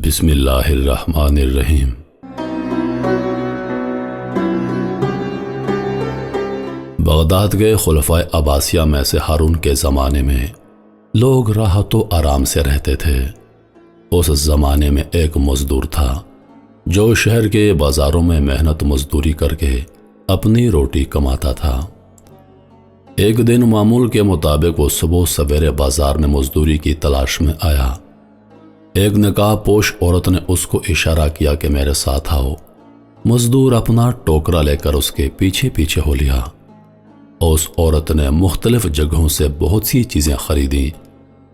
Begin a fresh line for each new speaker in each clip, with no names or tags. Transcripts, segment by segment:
بسم اللہ الرحمن الرحیم۔ بغداد کے خلفائے عباسیہ میں سے ہارون کے زمانے میں لوگ راحت و آرام سے رہتے تھے۔ اس زمانے میں ایک مزدور تھا جو شہر کے بازاروں میں محنت مزدوری کر کے اپنی روٹی کماتا تھا۔ ایک دن معمول کے مطابق وہ صبح سویرے بازار میں مزدوری کی تلاش میں آیا۔ ایک نقاب پوش عورت نے اس کو اشارہ کیا کہ میرے ساتھ آؤ۔ مزدور اپنا ٹوکرا لے کر اس کے پیچھے پیچھے ہو لیا۔ اس عورت نے مختلف جگہوں سے بہت سی چیزیں خریدیں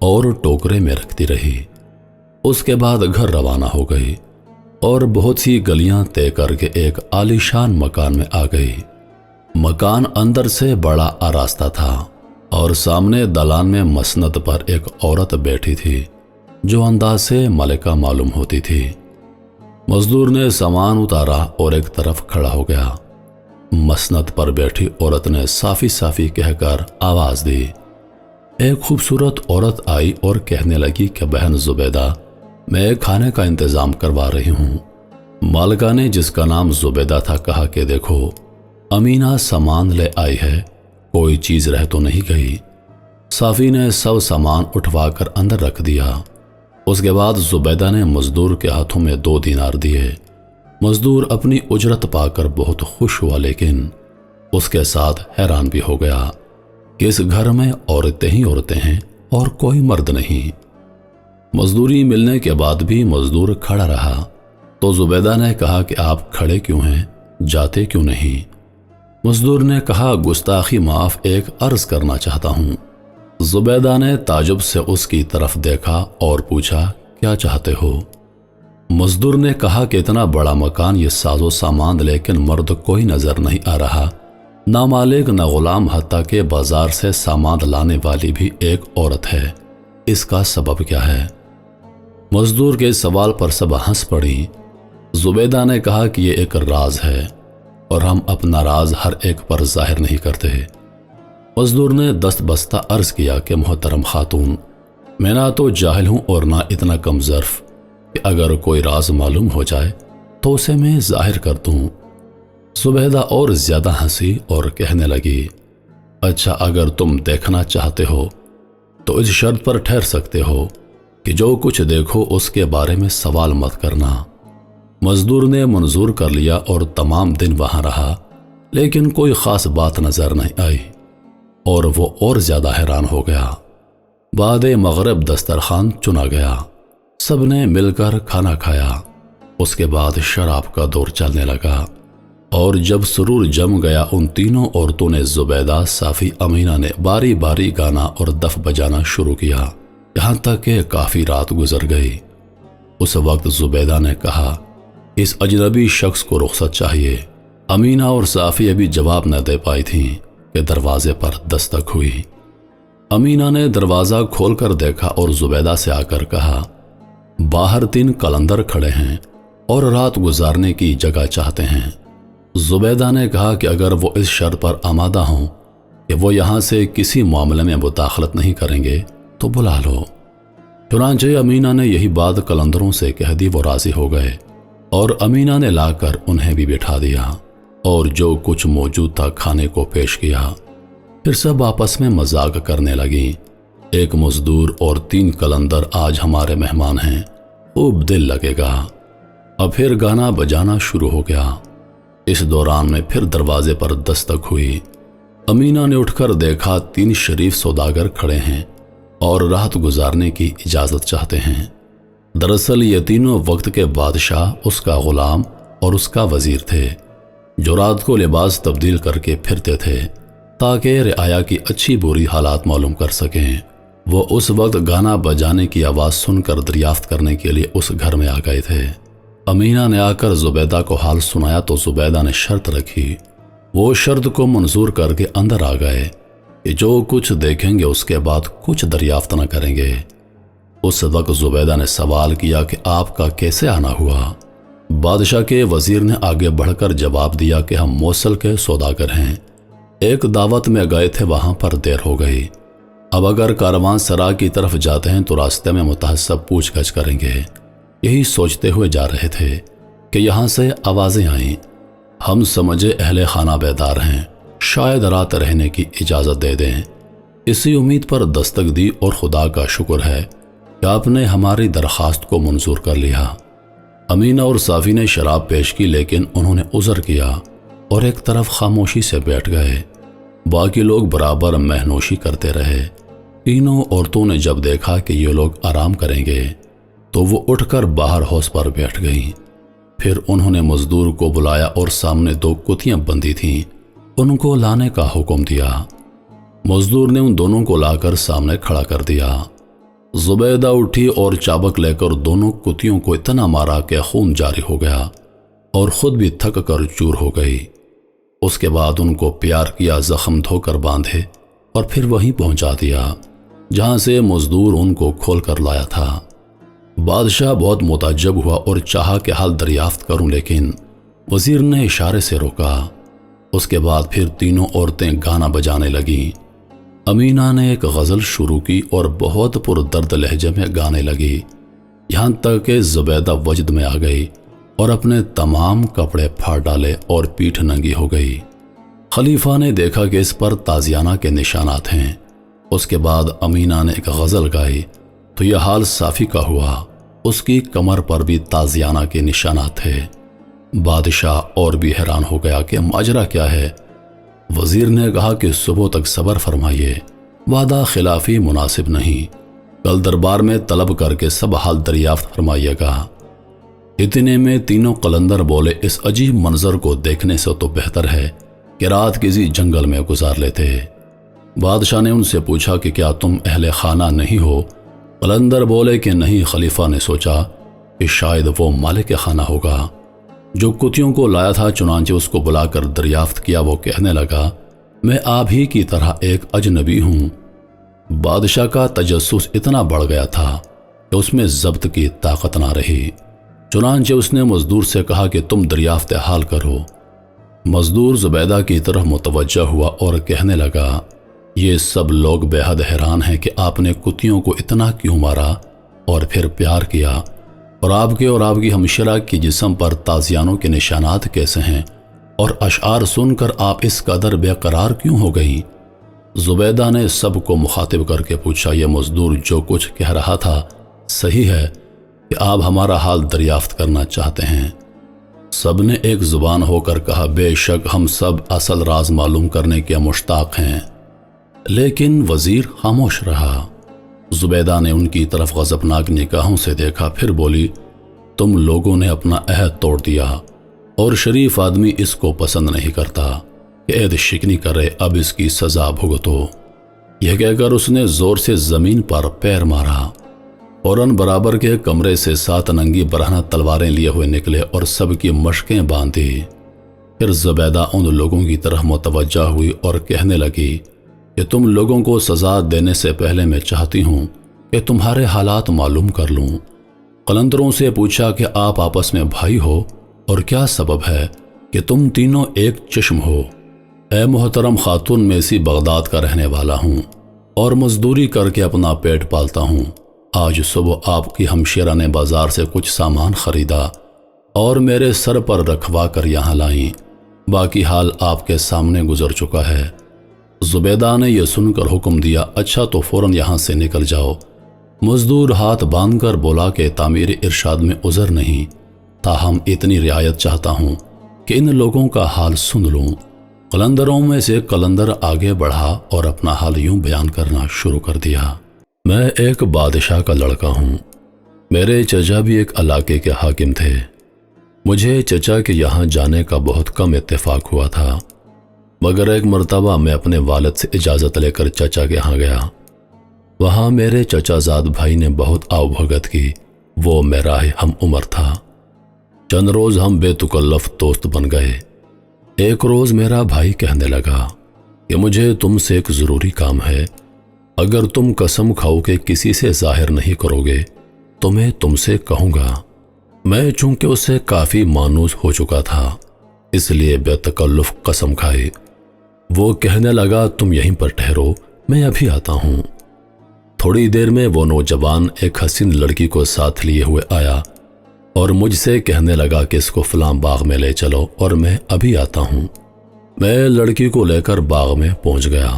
اور ٹوکرے میں رکھتی رہی۔ اس کے بعد گھر روانہ ہو گئی اور بہت سی گلیاں طے کر کے ایک عالیشان مکان میں آ گئی۔ مکان اندر سے بڑا آراستہ تھا اور سامنے دلان میں مسند پر ایک عورت بیٹھی تھی جو انداز سے ملکہ معلوم ہوتی تھی۔ مزدور نے سامان اتارا اور ایک طرف کھڑا ہو گیا۔ مسند پر بیٹھی عورت نے صافی صافی کہہ کر آواز دی۔ ایک خوبصورت عورت آئی اور کہنے لگی کہ بہن زبیدہ، میں کھانے کا انتظام کروا رہی ہوں۔ مالکہ نے جس کا نام زبیدہ تھا کہا کہ دیکھو، امینہ سامان لے آئی ہے، کوئی چیز رہ تو نہیں گئی۔ صافی نے سب سامان اٹھوا کر اندر رکھ دیا۔ اس کے بعد زبیدہ نے مزدور کے ہاتھوں میں 2 دینار دیے۔ مزدور اپنی اجرت پا کر بہت خوش ہوا، لیکن اس کے ساتھ حیران بھی ہو گیا کہ اس گھر میں عورتیں ہی عورتیں ہیں اور کوئی مرد نہیں۔ مزدوری ملنے کے بعد بھی مزدور کھڑا رہا تو زبیدہ نے کہا کہ آپ کھڑے کیوں ہیں، جاتے کیوں نہیں؟ مزدور نے کہا گستاخی معاف، ایک عرض کرنا چاہتا ہوں۔ زبیدہ نے تعجب سے اس کی طرف دیکھا اور پوچھا کیا چاہتے ہو؟ مزدور نے کہا کہ اتنا بڑا مکان، یہ ساز و سامان، لیکن مرد کوئی نظر نہیں آ رہا، نہ مالک نہ غلام، حتیٰ کہ بازار سے سامان لانے والی بھی ایک عورت ہے، اس کا سبب کیا ہے؟ مزدور کے سوال پر سب ہنس پڑی۔ زبیدہ نے کہا کہ یہ ایک راز ہے اور ہم اپنا راز ہر ایک پر ظاہر نہیں کرتے۔ مزدور نے دست بستہ عرض کیا کہ محترم خاتون، میں نہ تو جاہل ہوں اور نہ اتنا کم ظرف کہ اگر کوئی راز معلوم ہو جائے تو اسے میں ظاہر کر دوں۔ زبیدہ اور زیادہ ہنسی اور کہنے لگی، اچھا اگر تم دیکھنا چاہتے ہو تو اس شرط پر ٹھہر سکتے ہو کہ جو کچھ دیکھو اس کے بارے میں سوال مت کرنا۔ مزدور نے منظور کر لیا اور تمام دن وہاں رہا، لیکن کوئی خاص بات نظر نہیں آئی اور وہ اور زیادہ حیران ہو گیا۔ بعد مغرب دسترخوان چنا گیا، سب نے مل کر کھانا کھایا۔ اس کے بعد شراب کا دور چلنے لگا اور جب سرور جم گیا، ان تینوں عورتوں نے، زبیدہ، صافی، امینہ نے باری باری گانا اور دف بجانا شروع کیا، یہاں تک کہ کافی رات گزر گئی۔ اس وقت زبیدہ نے کہا، اس اجنبی شخص کو رخصت چاہیے۔ امینہ اور صافی ابھی جواب نہ دے پائی تھیں کہ دروازے پر دستک ہوئی۔ امینہ نے دروازہ کھول کر دیکھا اور زبیدہ سے آ کر کہا، باہر 3 قلندر کھڑے ہیں اور رات گزارنے کی جگہ چاہتے ہیں۔ زبیدہ نے کہا کہ اگر وہ اس شرط پر آمادہ ہوں کہ وہ یہاں سے کسی معاملے میں مداخلت نہیں کریں گے تو بلا لو۔ چنانچہ امینہ نے یہی بات قلندروں سے کہہ دی، وہ راضی ہو گئے اور امینہ نے لا کر انہیں بھی بٹھا دیا اور جو کچھ موجود تھا کھانے کو پیش کیا۔ پھر سب آپس میں مذاق کرنے لگیں، ایک مزدور اور 3 قلندر آج ہمارے مہمان ہیں، خوب دل لگے گا۔ اب پھر گانا بجانا شروع ہو گیا۔ اس دوران میں پھر دروازے پر دستک ہوئی۔ امینہ نے اٹھ کر دیکھا 3 شریف سوداگر کھڑے ہیں اور رات گزارنے کی اجازت چاہتے ہیں۔ دراصل یہ تینوں وقت کے بادشاہ، اس کا غلام اور اس کا وزیر تھے، جو رات کو لباس تبدیل کر کے پھرتے تھے تاکہ رعایا کی اچھی بری حالات معلوم کر سکیں۔ وہ اس وقت گانا بجانے کی آواز سن کر دریافت کرنے کے لیے اس گھر میں آ گئے تھے۔ امینہ نے آ کر زبیدہ کو حال سنایا تو زبیدہ نے شرط رکھی۔ وہ شرط کو منظور کر کے اندر آ گئے کہ جو کچھ دیکھیں گے اس کے بعد کچھ دریافت نہ کریں گے۔ اس وقت زبیدہ نے سوال کیا کہ آپ کا کیسے آنا ہوا؟ بادشاہ کے وزیر نے آگے بڑھ کر جواب دیا کہ ہم موصل کے سوداگر ہیں، ایک دعوت میں گئے تھے، وہاں پر دیر ہو گئی۔ اب اگر کاروان سرا کی طرف جاتے ہیں تو راستے میں متحسب پوچھ گچھ کریں گے، یہی سوچتے ہوئے جا رہے تھے کہ یہاں سے آوازیں آئیں۔ ہم سمجھے اہل خانہ بیدار ہیں، شاید رات رہنے کی اجازت دے دیں۔ اسی امید پر دستک دی اور خدا کا شکر ہے کہ آپ نے ہماری درخواست کو منظور کر لیا۔ امینہ اور صافی نے شراب پیش کی، لیکن انہوں نے عذر کیا اور ایک طرف خاموشی سے بیٹھ گئے۔ باقی لوگ برابر مہنوشی کرتے رہے۔ تینوں عورتوں نے جب دیکھا کہ یہ لوگ آرام کریں گے تو وہ اٹھ کر باہر حوض پر بیٹھ گئیں۔ پھر انہوں نے مزدور کو بلایا اور سامنے 2 کتیاں بندھی تھیں، ان کو لانے کا حکم دیا۔ مزدور نے ان دونوں کو لا کر سامنے کھڑا کر دیا۔ زبیدہ اٹھی اور چابک لے کر دونوں کتیوں کو اتنا مارا کہ خون جاری ہو گیا اور خود بھی تھک کر چور ہو گئی۔ اس کے بعد ان کو پیار کیا، زخم دھو کر باندھے اور پھر وہیں پہنچا دیا جہاں سے مزدور ان کو کھول کر لایا تھا۔ بادشاہ بہت متعجب ہوا اور چاہا کہ حال دریافت کروں، لیکن وزیر نے اشارے سے روکا۔ اس کے بعد پھر تینوں عورتیں گانا بجانے لگیں۔ امینہ نے ایک غزل شروع کی اور بہت پر درد لہجے میں گانے لگی، یہاں تک کہ زبیدہ وجد میں آ گئی اور اپنے تمام کپڑے پھاڑ ڈالے اور پیٹھ ننگی ہو گئی۔ خلیفہ نے دیکھا کہ اس پر تازیانہ کے نشانات ہیں۔ اس کے بعد امینہ نے ایک غزل گائی تو یہ حال صافی کا ہوا، اس کی کمر پر بھی تازیانہ کے نشانات تھے۔ بادشاہ اور بھی حیران ہو گیا کہ ماجرا کیا ہے۔ وزیر نے کہا کہ صبح تک صبر فرمائیے، وعدہ خلافی مناسب نہیں، کل دربار میں طلب کر کے سب حال دریافت فرمائیے گا۔ اتنے میں تینوں قلندر بولے، اس عجیب منظر کو دیکھنے سے تو بہتر ہے کہ رات کسی جنگل میں گزار لیتے۔ بادشاہ نے ان سے پوچھا کہ کیا تم اہل خانہ نہیں ہو؟ قلندر بولے کہ نہیں۔ خلیفہ نے سوچا کہ شاید وہ مالک خانہ ہوگا جو کتیوں کو لایا تھا، چنانچہ اس کو بلا کر دریافت کیا۔ وہ کہنے لگا، میں آپ ہی کی طرح ایک اجنبی ہوں۔ بادشاہ کا تجسس اتنا بڑھ گیا تھا کہ اس میں ضبط کی طاقت نہ رہی، چنانچہ اس نے مزدور سے کہا کہ تم دریافت حال کرو۔ مزدور زبیدہ کی طرف متوجہ ہوا اور کہنے لگا، یہ سب لوگ بے حد حیران ہیں کہ آپ نے کتیوں کو اتنا کیوں مارا اور پھر پیار کیا، اور آپ کی ہمشیرہ کی جسم پر تازیانوں کے نشانات کیسے ہیں، اور اشعار سن کر آپ اس قدر بے قرار کیوں ہو گئیں؟ زبیدہ نے سب کو مخاطب کر کے پوچھا، یہ مزدور جو کچھ کہہ رہا تھا صحیح ہے کہ آپ ہمارا حال دریافت کرنا چاہتے ہیں؟ سب نے ایک زبان ہو کر کہا، بے شک ہم سب اصل راز معلوم کرنے کے مشتاق ہیں۔ لیکن وزیر خاموش رہا۔ زبیدہ نے ان کی طرف غضبناک نگاہوں سے دیکھا، پھر بولی، تم لوگوں نے اپنا عہد توڑ دیا اور شریف آدمی اس کو پسند نہیں کرتا کہ عہد شکنی کرے، اب اس کی سزا بھگتو۔ یہ کہہ کر اس نے زور سے زمین پر پیر مارا۔ فوراً برابر کے کمرے سے 7 ننگی برہنہ تلواریں لیے ہوئے نکلے اور سب کی مشقیں باندھی۔ پھر زبیدہ ان لوگوں کی طرف متوجہ ہوئی اور کہنے لگی کہ تم لوگوں کو سزا دینے سے پہلے میں چاہتی ہوں کہ تمہارے حالات معلوم کر لوں۔ قلندروں سے پوچھا کہ آپ آپس میں بھائی ہو اور کیا سبب ہے کہ تم تینوں ایک چشم ہو؟ اے محترم خاتون، میں اسی بغداد کا رہنے والا ہوں اور مزدوری کر کے اپنا پیٹ پالتا ہوں۔ آج صبح آپ کی ہمشیرہ نے بازار سے کچھ سامان خریدا اور میرے سر پر رکھوا کر یہاں لائیں، باقی حال آپ کے سامنے گزر چکا ہے۔ زبیدہ نے یہ سن کر حکم دیا، اچھا تو فوراً یہاں سے نکل جاؤ۔ مزدور ہاتھ باندھ کر بولا کہ تعمیر ارشاد میں عذر نہیں، تاہم اتنی رعایت چاہتا ہوں کہ ان لوگوں کا حال سن لوں۔ قلندروں میں سے قلندر آگے بڑھا اور اپنا حال یوں بیان کرنا شروع کر دیا، میں ایک بادشاہ کا لڑکا ہوں، میرے چچا بھی ایک علاقے کے حاکم تھے۔ مجھے چچا کے یہاں جانے کا بہت کم اتفاق ہوا تھا، مگر ایک مرتبہ میں اپنے والد سے اجازت لے کر چچا کے یہاں گیا۔ وہاں میرے چچا زاد بھائی نے بہت آؤ بھگت کی، وہ میرا ہم عمر تھا۔ چند روز ہم بے تکلف دوست بن گئے۔ ایک روز میرا بھائی کہنے لگا کہ مجھے تم سے ایک ضروری کام ہے، اگر تم قسم کھاؤ کہ کسی سے ظاہر نہیں کرو گے تو میں تم سے کہوں گا۔ میں چونکہ اس سے کافی مانوس ہو چکا تھا، اس لیے بے تکلف قسم کھائی۔ وہ کہنے لگا، تم یہیں پر ٹھہرو، میں ابھی آتا ہوں۔ تھوڑی دیر میں وہ نوجوان ایک حسین لڑکی کو ساتھ لیے ہوئے آیا اور مجھ سے کہنے لگا کہ اس کو فلاں باغ میں لے چلو اور میں ابھی آتا ہوں۔ میں لڑکی کو لے کر باغ میں پہنچ گیا،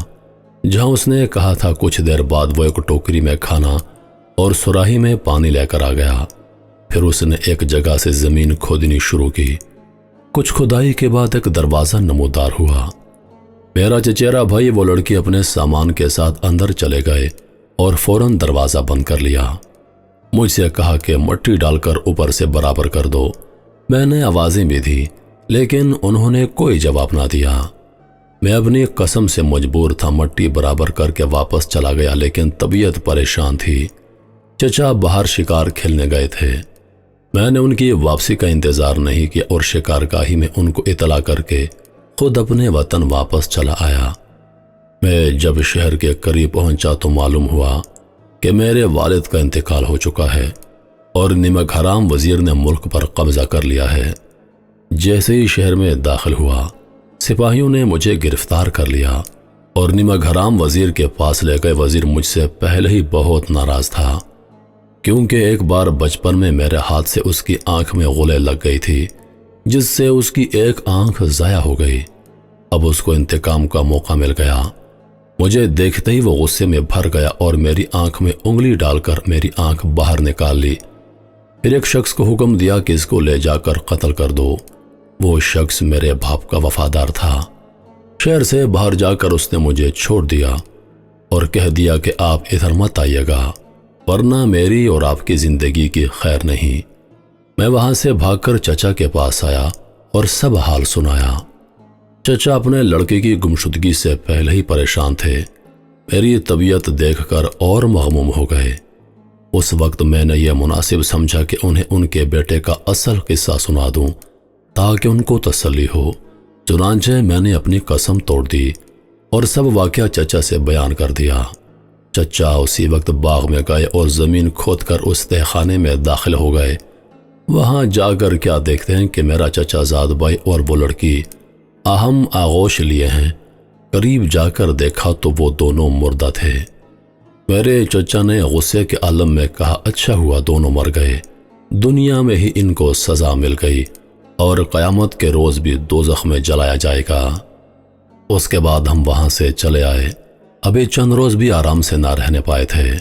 جہاں اس نے کہا تھا۔ کچھ دیر بعد وہ ایک ٹوکری میں کھانا اور سراہی میں پانی لے کر آ گیا۔ پھر اس نے ایک جگہ سے زمین کھودنی شروع کی۔ کچھ کھدائی کے بعد ایک دروازہ نمودار ہوا۔ میرا چچیرا بھائی وہ لڑکی اپنے سامان کے ساتھ اندر چلے گئے اور فوراً دروازہ بند کر لیا۔ مجھ سے کہا کہ مٹی ڈال کر اوپر سے برابر کر دو۔ میں نے آوازیں بھی دی، لیکن انہوں نے کوئی جواب نہ دیا۔ میں اپنی قسم سے مجبور تھا، مٹی برابر کر کے واپس چلا گیا، لیکن طبیعت پریشان تھی۔ چچا باہر شکار کھیلنے گئے تھے۔ میں نے ان کی واپسی کا انتظار نہیں کیا اور شکارگاہی میں ان کو اطلاع کر کے خود اپنے وطن واپس چلا آیا۔ میں جب شہر کے قریب پہنچا تو معلوم ہوا کہ میرے والد کا انتقال ہو چکا ہے اور نمک حرام وزیر نے ملک پر قبضہ کر لیا ہے۔ جیسے ہی شہر میں داخل ہوا، سپاہیوں نے مجھے گرفتار کر لیا اور نمک حرام وزیر کے پاس لے گئے۔ وزیر مجھ سے پہلے ہی بہت ناراض تھا، کیونکہ ایک بار بچپن میں میرے ہاتھ سے اس کی آنکھ میں غلے لگ گئی تھی، جس سے اس کی ایک آنکھ ضائع ہو گئی۔ اب اس کو انتقام کا موقع مل گیا۔ مجھے دیکھتے ہی وہ غصے میں بھر گیا اور میری آنکھ میں انگلی ڈال کر میری آنکھ باہر نکال لی۔ پھر ایک شخص کو حکم دیا کہ اس کو لے جا کر قتل کر دو۔ وہ شخص میرے باپ کا وفادار تھا۔ شہر سے باہر جا کر اس نے مجھے چھوڑ دیا اور کہہ دیا کہ آپ ادھر مت آئیے گا، ورنہ میری اور آپ کی زندگی کی خیر نہیں۔ میں وہاں سے بھاگ کر چچا کے پاس آیا اور سب حال سنایا۔ چچا اپنے لڑکے کی گمشدگی سے پہلے ہی پریشان تھے۔ میری طبیعت دیکھ کر اور مغموم ہو گئے۔ اس وقت میں نے یہ مناسب سمجھا کہ انہیں ان کے بیٹے کا اصل قصہ سنا دوں تاکہ ان کو تسلی ہو۔ چنانچہ میں نے اپنی قسم توڑ دی اور سب واقعہ چچا سے بیان کر دیا۔ چچا اسی وقت باغ میں گئے اور زمین کھود کر اس تہہ خانے میں داخل ہو گئے۔ وہاں جا کر کیا دیکھتے ہیں کہ میرا چچا زاد بھائی اور وہ لڑکی اہم آغوش لیے ہیں۔ قریب جا کر دیکھا تو وہ دونوں مردہ تھے۔ میرے چچا نے غصے کے عالم میں کہا، اچھا ہوا دونوں مر گئے، دنیا میں ہی ان کو سزا مل گئی اور قیامت کے روز بھی دوزخ میں جلایا جائے گا۔ اس کے بعد ہم وہاں سے چلے آئے۔ ابھی چند روز بھی آرام سے نہ رہنے پائے تھے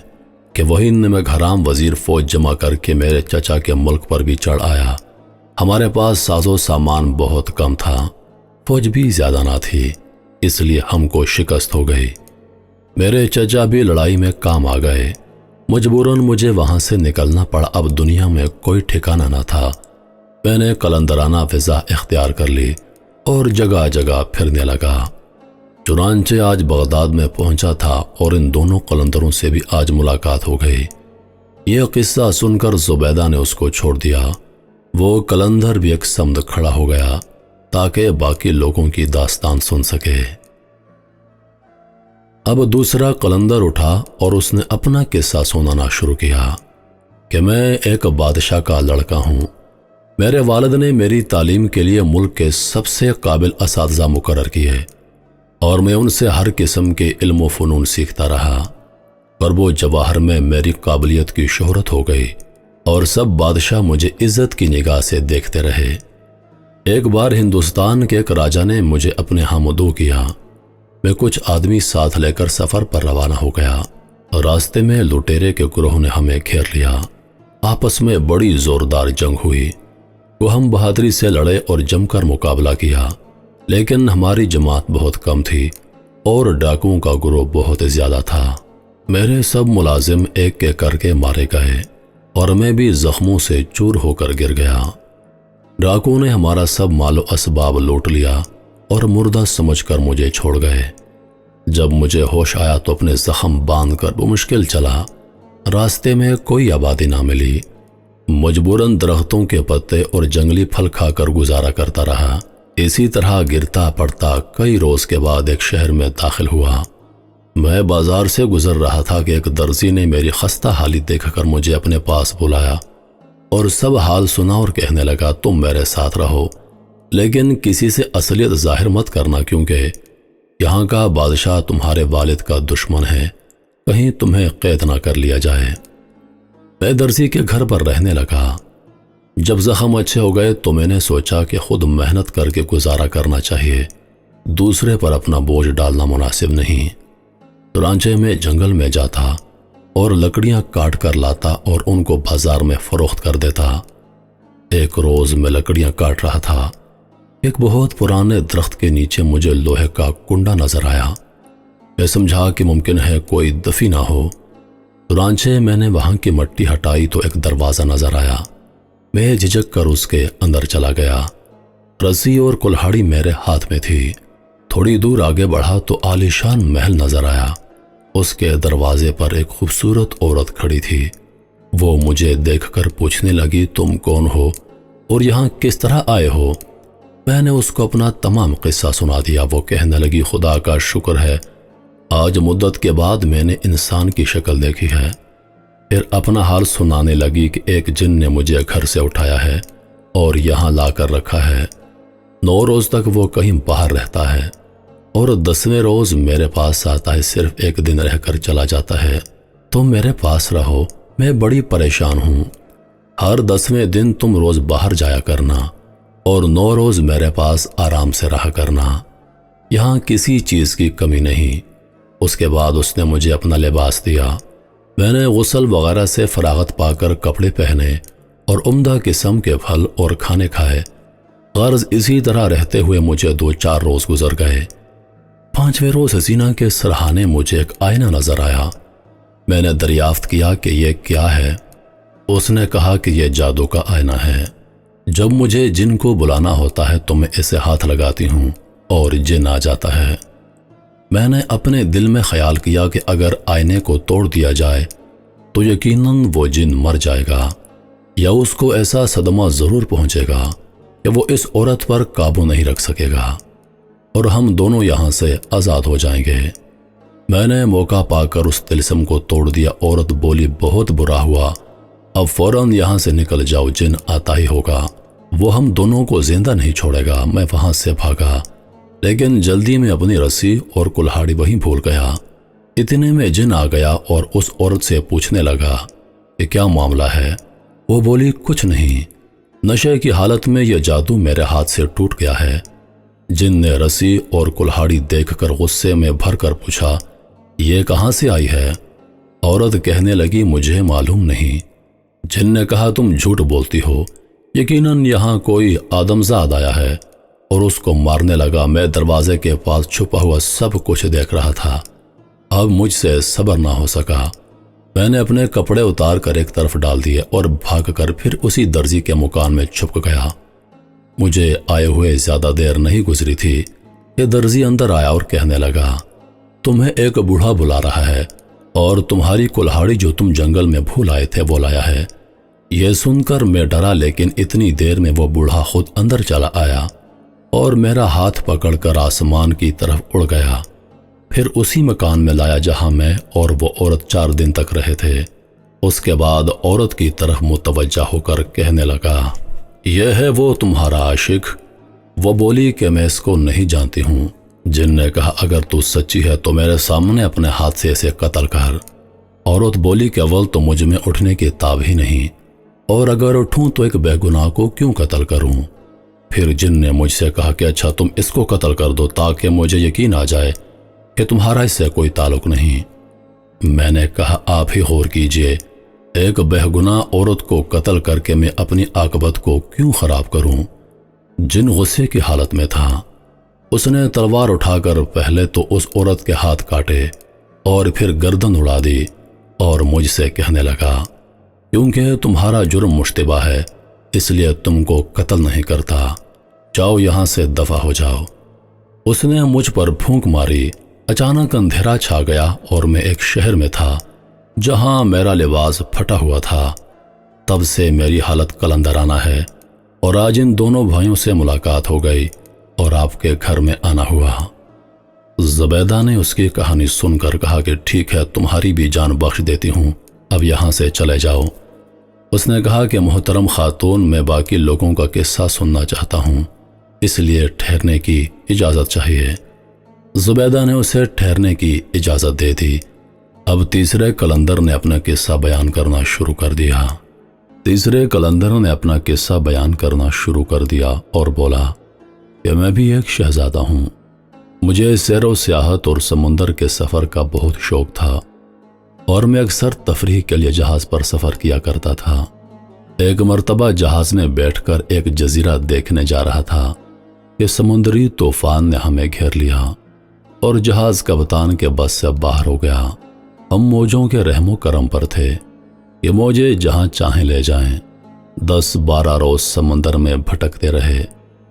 کہ وہی نمک حرام وزیر فوج جمع کر کے میرے چچا کے ملک پر بھی چڑھ آیا۔ ہمارے پاس ساز و سامان بہت کم تھا، فوج بھی زیادہ نہ تھی، اس لیے ہم کو شکست ہو گئی۔ میرے چچا بھی لڑائی میں کام آ گئے۔ مجبوراً مجھے وہاں سے نکلنا پڑا۔ اب دنیا میں کوئی ٹھکانہ نہ تھا۔ میں نے قلندرانہ فضا اختیار کر لی اور جگہ جگہ پھرنے لگا۔ چنانچہ آج بغداد میں پہنچا تھا اور ان دونوں قلندروں سے بھی آج ملاقات ہو گئی۔ یہ قصہ سن کر زبیدہ نے اس کو چھوڑ دیا۔ وہ قلندر بھی ایک سمت کھڑا ہو گیا تاکہ باقی لوگوں کی داستان سن سکے۔ اب دوسرا قلندر اٹھا اور اس نے اپنا قصہ سنانا شروع کیا کہ میں ایک بادشاہ کا لڑکا ہوں۔ میرے والد نے میری تعلیم کے لیے ملک کے سب سے قابل اساتذہ مقرر کیے اور میں ان سے ہر قسم کے علم و فنون سیکھتا رہا۔ پر وہ جواہر میں میری قابلیت کی شہرت ہو گئی اور سب بادشاہ مجھے عزت کی نگاہ سے دیکھتے رہے۔ ایک بار ہندوستان کے ایک راجا نے مجھے اپنے ہاں مدعو کیا۔ میں کچھ آدمی ساتھ لے کر سفر پر روانہ ہو گیا اور راستے میں لٹیرے کے گروہ نے ہمیں گھیر لیا۔ آپس میں بڑی زوردار جنگ ہوئی۔ وہ ہم بہادری سے لڑے اور جم کر مقابلہ کیا، لیکن ہماری جماعت بہت کم تھی اور ڈاکوؤں کا گروہ بہت زیادہ تھا۔ میرے سب ملازم ایک ایک کر کے مارے گئے اور میں بھی زخموں سے چور ہو کر گر گیا۔ ڈاکوؤں نے ہمارا سب مال و اسباب لوٹ لیا اور مردہ سمجھ کر مجھے چھوڑ گئے۔ جب مجھے ہوش آیا تو اپنے زخم باندھ کر بمشکل چلا۔ راستے میں کوئی آبادی نہ ملی۔ مجبوراً درختوں کے پتے اور جنگلی پھل کھا کر گزارا کرتا رہا۔ اسی طرح گرتا پڑتا کئی روز کے بعد ایک شہر میں داخل ہوا۔ میں بازار سے گزر رہا تھا کہ ایک درزی نے میری خستہ حالی دیکھ کر مجھے اپنے پاس بلایا اور سب حال سنا اور کہنے لگا، تم میرے ساتھ رہو لیکن کسی سے اصلیت ظاہر مت کرنا، کیونکہ یہاں کا بادشاہ تمہارے والد کا دشمن ہے، کہیں تمہیں قید نہ کر لیا جائے۔ میں درزی کے گھر پر رہنے لگا۔ جب زخم اچھے ہو گئے تو میں نے سوچا کہ خود محنت کر کے گزارا کرنا چاہیے، دوسرے پر اپنا بوجھ ڈالنا مناسب نہیں۔ چنانچہ میں جنگل میں جاتا اور لکڑیاں کاٹ کر لاتا اور ان کو بازار میں فروخت کر دیتا۔ ایک روز میں لکڑیاں کاٹ رہا تھا، ایک بہت پرانے درخت کے نیچے مجھے لوہے کا کنڈا نظر آیا۔ میں سمجھا کہ ممکن ہے کوئی دفی نہ ہو۔ چنانچہ میں نے وہاں کی مٹی ہٹائی تو ایک دروازہ نظر آیا۔ میں جھجک کر اس کے اندر چلا گیا۔ رسی اور کلہاڑی میرے ہاتھ میں تھی۔ تھوڑی دور آگے بڑھا تو عالیشان محل نظر آیا۔ اس کے دروازے پر ایک خوبصورت عورت کھڑی تھی۔ وہ مجھے دیکھ کر پوچھنے لگی، تم کون ہو اور یہاں کس طرح آئے ہو؟ میں نے اس کو اپنا تمام قصہ سنا دیا۔ وہ کہنے لگی، خدا کا شکر ہے، آج مدت کے بعد میں نے انسان کی شکل دیکھی ہے۔ پھر اپنا حال سنانے لگی کہ ایک جن نے مجھے گھر سے اٹھایا ہے اور یہاں لا کر رکھا ہے۔ 9 روز تک وہ کہیں باہر رہتا ہے اور 10ویں روز میرے پاس آتا ہے، صرف ایک دن رہ کر چلا جاتا ہے۔ تم میرے پاس رہو، میں بڑی پریشان ہوں۔ ہر 10ویں دن تم روز باہر جایا کرنا اور 9 روز میرے پاس آرام سے رہا کرنا، یہاں کسی چیز کی کمی نہیں۔ اس کے بعد اس نے مجھے اپنا لباس دیا۔ میں نے غسل وغیرہ سے فراغت پا کر کپڑے پہنے اور عمدہ قسم کے پھل اور کھانے کھائے۔ غرض اسی طرح رہتے ہوئے مجھے 2-4 روز گزر گئے۔ 5ویں روز حسینہ کے سرہانے مجھے ایک آئینہ نظر آیا۔ میں نے دریافت کیا کہ یہ کیا ہے؟ اس نے کہا کہ یہ جادو کا آئینہ ہے۔ جب مجھے جن کو بلانا ہوتا ہے تو میں اسے ہاتھ لگاتی ہوں اور جن آ جاتا ہے۔ میں نے اپنے دل میں خیال کیا کہ اگر آئینے کو توڑ دیا جائے تو یقیناً وہ جن مر جائے گا، یا اس کو ایسا صدمہ ضرور پہنچے گا کہ وہ اس عورت پر قابو نہیں رکھ سکے گا اور ہم دونوں یہاں سے آزاد ہو جائیں گے۔ میں نے موقع پا کر اس طلسم کو توڑ دیا۔ عورت بولی، بہت برا ہوا، اب فوراً یہاں سے نکل جاؤ، جن آتا ہی ہوگا، وہ ہم دونوں کو زندہ نہیں چھوڑے گا۔ میں وہاں سے بھاگا، لیکن جلدی میں اپنی رسی اور کلہاڑی وہیں بھول گیا۔ اتنے میں جن آ گیا اور اس عورت سے پوچھنے لگا کہ کیا معاملہ ہے؟ وہ بولی، کچھ نہیں، نشے کی حالت میں یہ جادو میرے ہاتھ سے ٹوٹ گیا ہے۔ جن نے رسی اور کلہاڑی دیکھ کر غصے میں بھر کر پوچھا، یہ کہاں سے آئی ہے؟ عورت کہنے لگی، مجھے معلوم نہیں۔ جن نے کہا، تم جھوٹ بولتی ہو، یقیناً یہاں کوئی آدمزاد آیا ہے اور اس کو مارنے لگا۔ میں دروازے کے پاس چھپا ہوا سب کچھ دیکھ رہا تھا۔ اب مجھ سے صبر نہ ہو سکا۔ میں نے اپنے کپڑے اتار کر ایک طرف ڈال دیے اور بھاگ کر پھر اسی درزی کے مکان میں چھپ گیا۔ مجھے آئے ہوئے زیادہ دیر نہیں گزری تھی کہ درزی اندر آیا اور کہنے لگا، تمہیں ایک بوڑھا بلا رہا ہے اور تمہاری کلہاڑی جو تم جنگل میں بھول آئے تھے وہ لایا ہے۔ یہ سن کر میں ڈرا، لیکن اتنی دیر میں وہ بوڑھا خود اندر چلا آیا اور میرا ہاتھ پکڑ کر آسمان کی طرف اڑ گیا۔ پھر اسی مکان میں لایا جہاں میں اور وہ عورت 4 دن تک رہے تھے۔ اس کے بعد عورت کی طرف متوجہ ہو کر کہنے لگا، یہ ہے وہ تمہارا عاشق؟ وہ بولی کہ میں اس کو نہیں جانتی ہوں۔ جن نے کہا، اگر تو سچی ہے تو میرے سامنے اپنے ہاتھ سے اسے قتل کر۔ عورت بولی کہ اول تو مجھ میں اٹھنے کی تاب ہی نہیں، اور اگر اٹھوں تو ایک بے گناہ کو کیوں قتل کروں؟ پھر جن نے مجھ سے کہا کہ اچھا تم اس کو قتل کر دو تاکہ مجھے یقین آ جائے کہ تمہارا اس سے کوئی تعلق نہیں۔ میں نے کہا، آپ ہی غور کیجئے، ایک بے گناہ عورت کو قتل کر کے میں اپنی عاقبت کو کیوں خراب کروں؟ جن غصے کی حالت میں تھا۔ اس نے تلوار اٹھا کر پہلے تو اس عورت کے ہاتھ کاٹے اور پھر گردن اڑا دی اور مجھ سے کہنے لگا، کیونکہ تمہارا جرم مشتبہ ہے اس لیے تم کو قتل نہیں کرتا، جاؤ یہاں سے دفع ہو جاؤ۔ اس نے مجھ پر پھونک ماری۔ اچانک اندھیرا چھا گیا اور میں ایک شہر میں تھا جہاں میرا لباس پھٹا ہوا تھا۔ تب سے میری حالت قلندرانہ ہے اور آج ان دونوں بھائیوں سے ملاقات ہو گئی اور آپ کے گھر میں آنا ہوا۔ زبیدہ نے اس کی کہانی سن کر کہا کہ ٹھیک ہے، تمہاری بھی جان بخش دیتی ہوں، اب یہاں سے چلے جاؤ۔ اس نے کہا کہ محترم خاتون، میں باقی لوگوں کا قصہ سننا چاہتا ہوں، اس لیے ٹھہرنے کی اجازت چاہیے۔ زبیدہ نے اسے ٹھہرنے کی اجازت دے دی۔ اب تیسرے قلندر نے اپنا قصہ بیان کرنا شروع کر دیا۔ تیسرے قلندر نے اپنا قصہ بیان کرنا شروع کر دیا اور بولا کہ میں بھی ایک شہزادہ ہوں۔ مجھے سیر و سیاحت اور سمندر کے سفر کا بہت شوق تھا اور میں اکثر تفریح کے لیے جہاز پر سفر کیا کرتا تھا۔ ایک مرتبہ جہاز میں بیٹھ کر ایک جزیرہ دیکھنے جا رہا تھا کہ سمندری طوفان نے ہمیں گھیر لیا اور جہاز کپتان کے بس سے باہر ہو گیا۔ ہم موجوں کے رحم و کرم پر تھے کہ موجیں جہاں چاہیں لے جائیں۔ 10-12 روز سمندر میں بھٹکتے رہے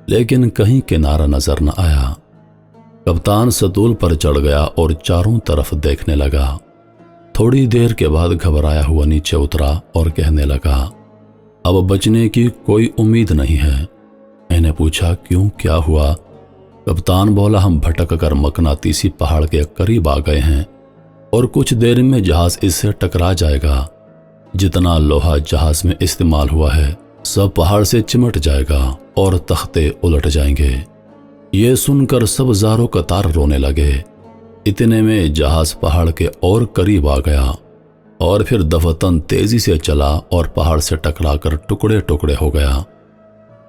لیکن کہیں کنارہ نظر نہ آیا۔ کپتان ستول پر چڑھ گیا اور چاروں طرف دیکھنے لگا۔ تھوڑی دیر کے بعد گھبرایا ہوا نیچے اترا اور کہنے لگا اب بچنے کی کوئی امید نہیں ہے۔ میں نے پوچھا کیوں، کیا ہوا؟ کپتان بولا ہم بھٹک کر مقناطیسی پہاڑ کے قریب آ گئے ہیں اور کچھ دیر میں جہاز اس سے ٹکرا جائے گا۔ جتنا لوہا جہاز میں استعمال ہوا ہے سب پہاڑ سے چمٹ جائے گا اور تختے الٹ جائیں گے۔ یہ سن کر سب زاروں قطار رونے لگے۔ اتنے میں جہاز پہاڑ کے اور قریب آ گیا اور پھر دفتن تیزی سے چلا اور پہاڑ سے ٹکرا کر ٹکڑے ٹکڑے ہو گیا۔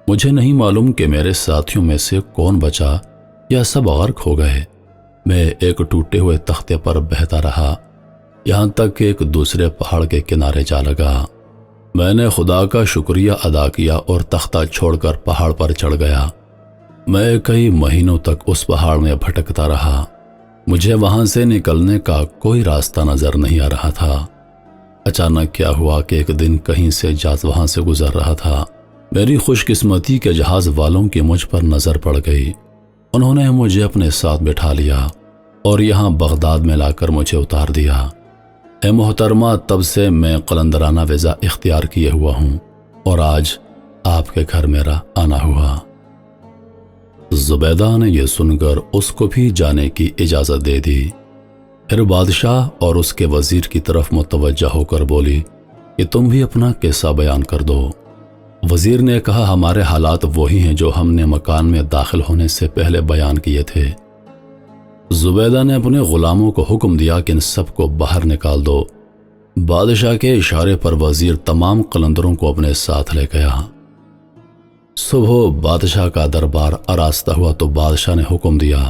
مجھے نہیں معلوم کہ میرے ساتھیوں میں سے کون بچا یا سب غرق ہو گئے۔ میں ایک ٹوٹے ہوئے تختے پر بہتا رہا یہاں تک کہ ایک دوسرے پہاڑ کے کنارے جا لگا۔ میں نے خدا کا شکریہ ادا کیا اور تختہ چھوڑ کر پہاڑ پر چڑھ گیا۔ میں کئی مہینوں تک اس پہاڑ میں بھٹکتا رہا۔ مجھے وہاں سے نکلنے کا کوئی راستہ نظر نہیں آ رہا تھا۔ اچانک کیا ہوا کہ ایک دن کہیں سے جہاز وہاں سے گزر رہا تھا۔ میری خوش قسمتی کے جہاز والوں کی مجھ پر نظر پڑ گئی۔ انہوں نے مجھے اپنے ساتھ بٹھا لیا اور یہاں بغداد میں لا کر مجھے اتار دیا۔ اے محترمہ، تب سے میں قلندرانہ ویزا اختیار کیے ہوا ہوں اور آج آپ کے گھر میرا آنا ہوا۔ زبیدہ نے یہ سن کر اس کو بھی جانے کی اجازت دے دی۔ پھر بادشاہ اور اس کے وزیر کی طرف متوجہ ہو کر بولی کہ تم بھی اپنا قصہ بیان کر دو۔ وزیر نے کہا ہمارے حالات وہی ہیں جو ہم نے مکان میں داخل ہونے سے پہلے بیان کیے تھے۔ زبیدہ نے اپنے غلاموں کو حکم دیا کہ ان سب کو باہر نکال دو۔ بادشاہ کے اشارے پر وزیر تمام قلندروں کو اپنے ساتھ لے گیا۔ صبح بادشاہ کا دربار آراستہ ہوا تو بادشاہ نے حکم دیا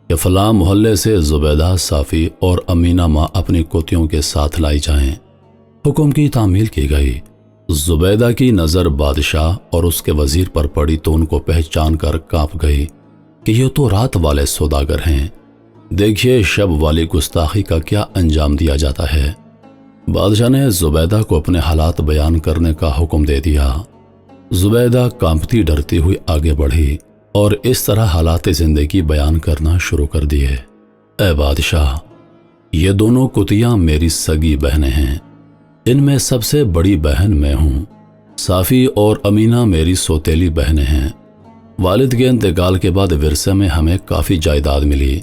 کہ فلاں محلے سے زبیدہ، صافی اور امینہ ماں اپنی کوتیوں کے ساتھ لائی جائیں۔ حکم کی تعمیل کی گئی۔ زبیدہ کی نظر بادشاہ اور اس کے وزیر پر پڑی تو ان کو پہچان کر کانپ گئی کہ یہ تو رات والے سوداگر ہیں۔ دیکھیے شب والی گستاخی کا کیا انجام دیا جاتا ہے۔ بادشاہ نے زبیدہ کو اپنے حالات بیان کرنے کا حکم دے دیا۔ زبیدہ کانپتی ڈرتی ہوئی آگے بڑھی اور اس طرح حالات زندگی بیان کرنا شروع کر دیے۔ اے بادشاہ، یہ دونوں کتیاں میری سگی بہنیں ہیں۔ ان میں سب سے بڑی بہن میں ہوں۔ صافی اور امینہ میری سوتیلی بہنیں ہیں۔ والد کے انتقال کے بعد ورثے میں ہمیں کافی جائیداد ملی۔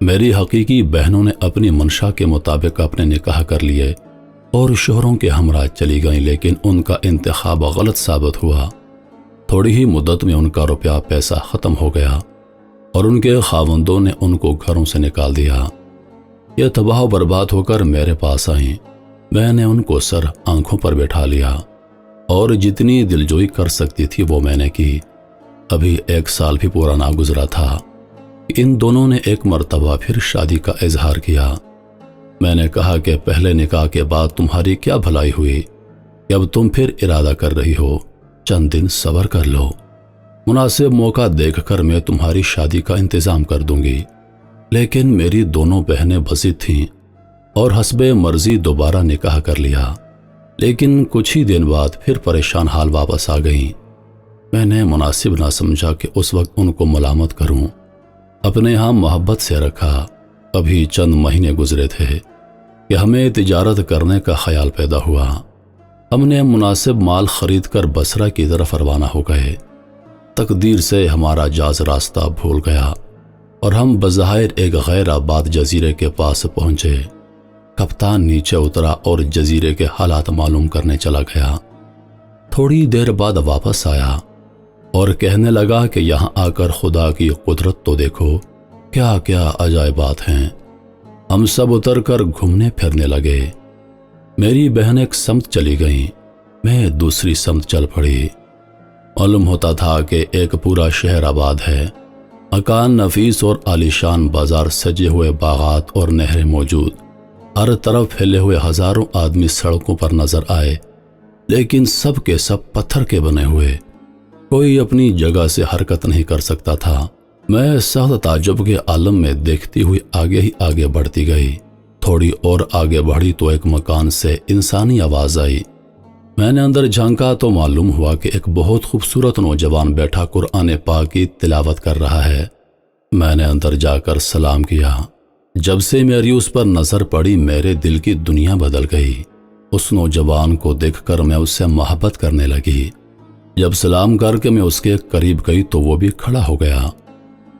میری حقیقی بہنوں نے اپنی منشا کے مطابق اپنے نکاح کر لیے اور شوہروں کے ہمراہ چلی گئیں، لیکن ان کا انتخاب غلط ثابت ہوا۔ تھوڑی ہی مدت میں ان کا روپیہ پیسہ ختم ہو گیا اور ان کے خاوندوں نے ان کو گھروں سے نکال دیا۔ یہ تباہ و برباد ہو کر میرے پاس آئیں۔ میں نے ان کو سر آنکھوں پر بٹھا لیا اور جتنی دلجوئی کر سکتی تھی وہ میں نے کی۔ ابھی 1 سال بھی پورا نہ گزرا تھا ان دونوں نے ایک مرتبہ پھر شادی کا اظہار کیا۔ میں نے کہا کہ پہلے نکاح کے بعد تمہاری کیا بھلائی ہوئی کہ اب تم پھر ارادہ کر رہی ہو؟ چند دن صبر کر لو، مناسب موقع دیکھ کر میں تمہاری شادی کا انتظام کر دوں گی۔ لیکن میری دونوں بہنیں بضد تھیں اور حسب مرضی دوبارہ نکاح کر لیا، لیکن کچھ ہی دن بعد پھر پریشان حال واپس آ گئیں۔ میں نے مناسب نہ سمجھا کہ اس وقت ان کو ملامت کروں، اپنے ہاں محبت سے رکھا۔ ابھی چند مہینے گزرے تھے کہ ہمیں تجارت کرنے کا خیال پیدا ہوا۔ ہم نے مناسب مال خرید کر بصرہ کی طرف روانہ ہو گئے۔ تقدیر سے ہمارا جاز راستہ بھول گیا اور ہم بظاہر ایک غیر آباد جزیرے کے پاس پہنچے۔ کپتان نیچے اترا اور جزیرے کے حالات معلوم کرنے چلا گیا۔ تھوڑی دیر بعد واپس آیا اور کہنے لگا کہ یہاں آ کر خدا کی قدرت تو دیکھو، کیا کیا عجائبات ہیں۔ ہم سب اتر کر گھومنے پھرنے لگے۔ میری بہن ایک سمت چلی گئیں، میں دوسری سمت چل پڑی۔ معلوم ہوتا تھا کہ ایک پورا شہر آباد ہے، مکان نفیس اور عالیشان بازار سجے ہوئے باغات اور نہریں موجود، ہر طرف پھیلے ہوئے ہزاروں آدمی سڑکوں پر نظر آئے، لیکن سب کے سب پتھر کے بنے ہوئے، کوئی اپنی جگہ سے حرکت نہیں کر سکتا تھا۔ میں سخت تعجب کے عالم میں دیکھتی ہوئی آگے ہی آگے بڑھتی گئی۔ تھوڑی اور آگے بڑھی تو ایک مکان سے انسانی آواز آئی۔ میں نے اندر جھانکا تو معلوم ہوا کہ ایک بہت خوبصورت نوجوان بیٹھا قرآن پاک کی تلاوت کر رہا ہے۔ میں نے اندر جا کر سلام کیا۔ جب سے میری اس پر نظر پڑی میرے دل کی دنیا بدل گئی۔ اس نوجوان کو دیکھ کر میں اس سے محبت کرنے لگی۔ جب سلام کر کے میں اس کے قریب گئی تو وہ بھی کھڑا ہو گیا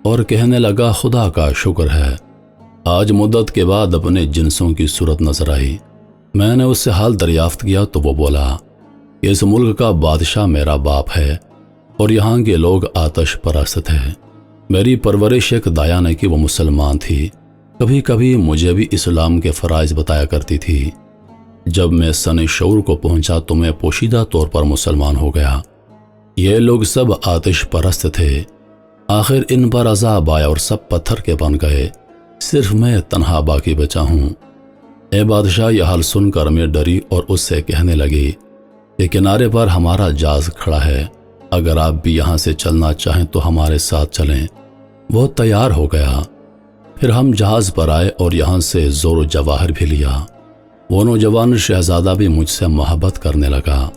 اور کہنے لگا، خدا کا شکر ہے، آج مدت کے بعد اپنے جنسوں کی صورت نظر آئی۔ میں نے اس سے حال دریافت کیا تو وہ بولا کہ اس ملک کا بادشاہ میرا باپ ہے اور یہاں کے لوگ آتش پرست ہیں۔ میری پرورش ایک دایا نے کہ وہ مسلمان تھی، کبھی کبھی مجھے بھی اسلام کے فرائض بتایا کرتی تھی۔ جب میں سن شعور کو پہنچا تو میں پوشیدہ طور پر مسلمان ہو گیا۔ یہ لوگ سب آتش پرست تھے، آخر ان پر عذاب آیا اور سب پتھر کے بن گئے، صرف میں تنہا باقی بچا ہوں۔ اے بادشاہ، یہ حال سن کر میں ڈری اور اس سے کہنے لگی کہ کنارے پر ہمارا جہاز کھڑا ہے، اگر آپ بھی یہاں سے چلنا چاہیں تو ہمارے ساتھ چلیں۔ وہ تیار ہو گیا۔ پھر ہم جہاز پر آئے اور یہاں سے زور و جواہر بھی لیا۔ وہ نوجوان شہزادہ بھی مجھ سے محبت کرنے لگا۔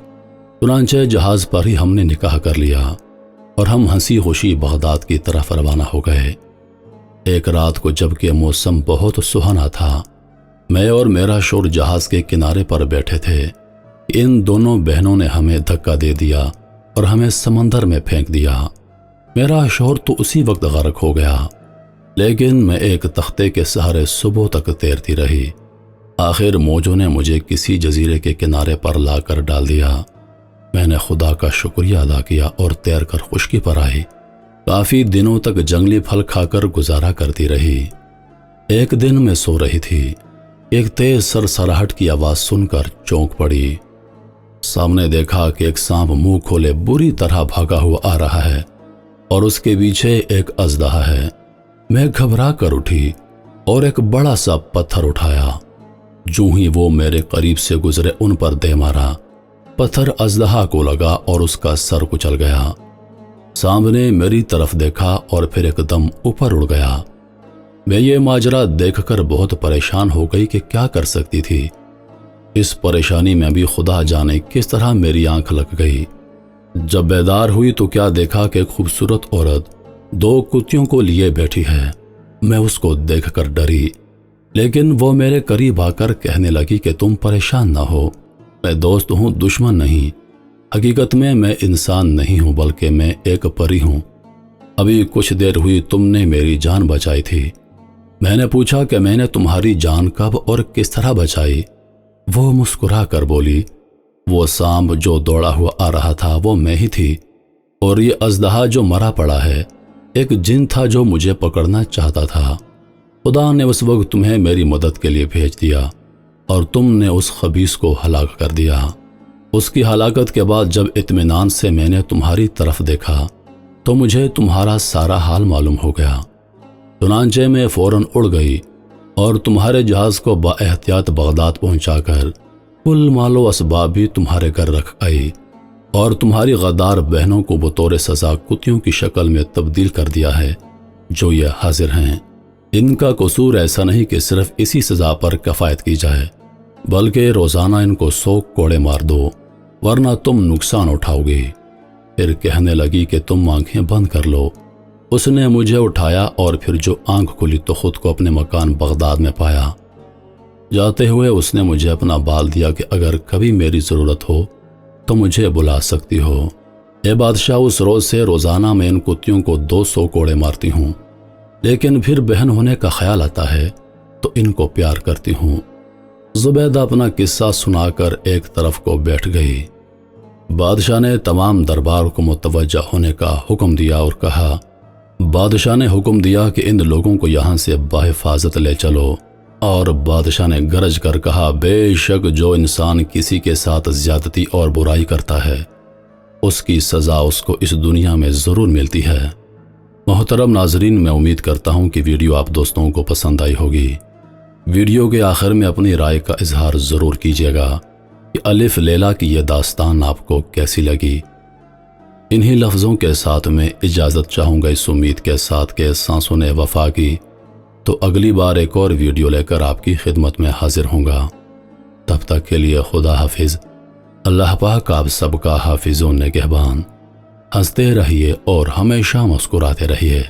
چنانچہ جہاز پر ہی ہم نے نکاح کر لیا اور ہم ہنسی خوشی بغداد کی طرف روانہ ہو گئے۔ ایک رات کو جب کہ موسم بہت سہانا تھا، میں اور میرا شوہر جہاز کے کنارے پر بیٹھے تھے، ان دونوں بہنوں نے ہمیں دھکا دے دیا اور ہمیں سمندر میں پھینک دیا۔ میرا شوہر تو اسی وقت غرق ہو گیا، لیکن میں ایک تختے کے سہارے صبح تک تیرتی رہی۔ آخر موجوں نے مجھے کسی جزیرے کے کنارے پر لا کر ڈال دیا۔ میں نے خدا کا شکریہ ادا کیا اور تیر کر خشکی پر آئی۔ کافی دنوں تک جنگلی پھل کھا کر گزارا کرتی رہی۔ ایک دن میں سو رہی تھی، ایک تیز سرسراہٹ کی آواز سن کر چونک پڑی۔ سامنے دیکھا کہ ایک سانپ منہ کھولے بری طرح بھاگا ہوا آ رہا ہے اور اس کے پیچھے ایک اژدہا ہے۔ میں گھبرا کر اٹھی اور ایک بڑا سا پتھر اٹھایا۔ جو ہی وہ میرے قریب سے گزرے ان پر دے مارا۔ پتھر اژدہا کو لگا اور اس کا سر کچل گیا۔ سانپ نے میری طرف دیکھا اور پھر ایک دم اوپر اڑ گیا۔ میں یہ ماجرا دیکھ کر بہت پریشان ہو گئی کہ کیا کر سکتی تھی۔ اس پریشانی میں بھی خدا جانے کس طرح میری آنکھ لگ گئی۔ جب بیدار ہوئی تو کیا دیکھا کہ ایک خوبصورت عورت 2 کتیوں کو لیے بیٹھی ہے۔ میں اس کو دیکھ کر ڈری، لیکن وہ میرے قریب آ کر کہنے لگی کہ تم پریشان نہ ہو، میں دوست ہوں، دشمن نہیں۔ حقیقت میں انسان نہیں ہوں بلکہ میں ایک پری ہوں۔ ابھی کچھ دیر ہوئی تم نے میری جان بچائی تھی۔ میں نے پوچھا کہ میں نے تمہاری جان کب اور کس طرح بچائی؟ وہ مسکرا کر بولی، وہ سانپ جو دوڑا ہوا آ رہا تھا وہ میں ہی تھی، اور یہ اژدہا جو مرا پڑا ہے ایک جن تھا جو مجھے پکڑنا چاہتا تھا۔ خدا نے اس وقت تمہیں میری مدد کے لیے بھیج دیا اور تم نے اس خبیث کو ہلاک کر دیا۔ اس کی ہلاکت کے بعد جب اطمینان سے میں نے تمہاری طرف دیکھا تو مجھے تمہارا سارا حال معلوم ہو گیا۔ چنانچہ میں فوراً اڑ گئی اور تمہارے جہاز کو با احتیاط بغداد پہنچا کر کل مال و اسباب بھی تمہارے گھر رکھ آئی اور تمہاری غدار بہنوں کو بطور سزا کتیوں کی شکل میں تبدیل کر دیا ہے جو یہ حاضر ہیں۔ ان کا قصور ایسا نہیں کہ صرف اسی سزا پر کفایت کی جائے، بلکہ روزانہ ان کو 100 کوڑے مار دو ورنہ تم نقصان اٹھاؤ گے۔ پھر کہنے لگی کہ تم آنکھیں بند کر لو۔ اس نے مجھے اٹھایا اور پھر جو آنکھ کھلی تو خود کو اپنے مکان بغداد میں پایا۔ جاتے ہوئے اس نے مجھے اپنا بال دیا کہ اگر کبھی میری ضرورت ہو تو مجھے بلا سکتی ہو۔ اے بادشاہ، اس روز سے روزانہ میں ان کتیوں کو 200 کوڑے مارتی ہوں، لیکن پھر بہن ہونے کا خیال آتا ہے تو ان کو پیار کرتی ہوں۔ زبیدہ اپنا قصہ سنا کر ایک طرف کو بیٹھ گئی۔ بادشاہ نے تمام دربار کو متوجہ ہونے کا حکم دیا اور کہا، بادشاہ نے حکم دیا کہ ان لوگوں کو یہاں سے بحفاظت لے چلو اور بادشاہ نے گرج کر کہا، بے شک جو انسان کسی کے ساتھ زیادتی اور برائی کرتا ہے اس کی سزا اس کو اس دنیا میں ضرور ملتی ہے۔ محترم ناظرین، میں امید کرتا ہوں کہ ویڈیو آپ دوستوں کو پسند آئی ہوگی۔ ویڈیو کے آخر میں اپنی رائے کا اظہار ضرور کیجیے گا کہ الف لیلا کی یہ داستان آپ کو کیسی لگی۔ انہی لفظوں کے ساتھ میں اجازت چاہوں گا، اس امید کے ساتھ کہ سانسوں نے وفا کی، تو اگلی بار ایک اور ویڈیو لے کر آپ کی خدمت میں حاضر ہوں گا۔ تب تک کے لیے خدا حافظ۔ اللہ پاک آپ سب کا حافظ و نگہبان۔ ہنستے رہیے اور ہمیشہ مسکراتے رہیے۔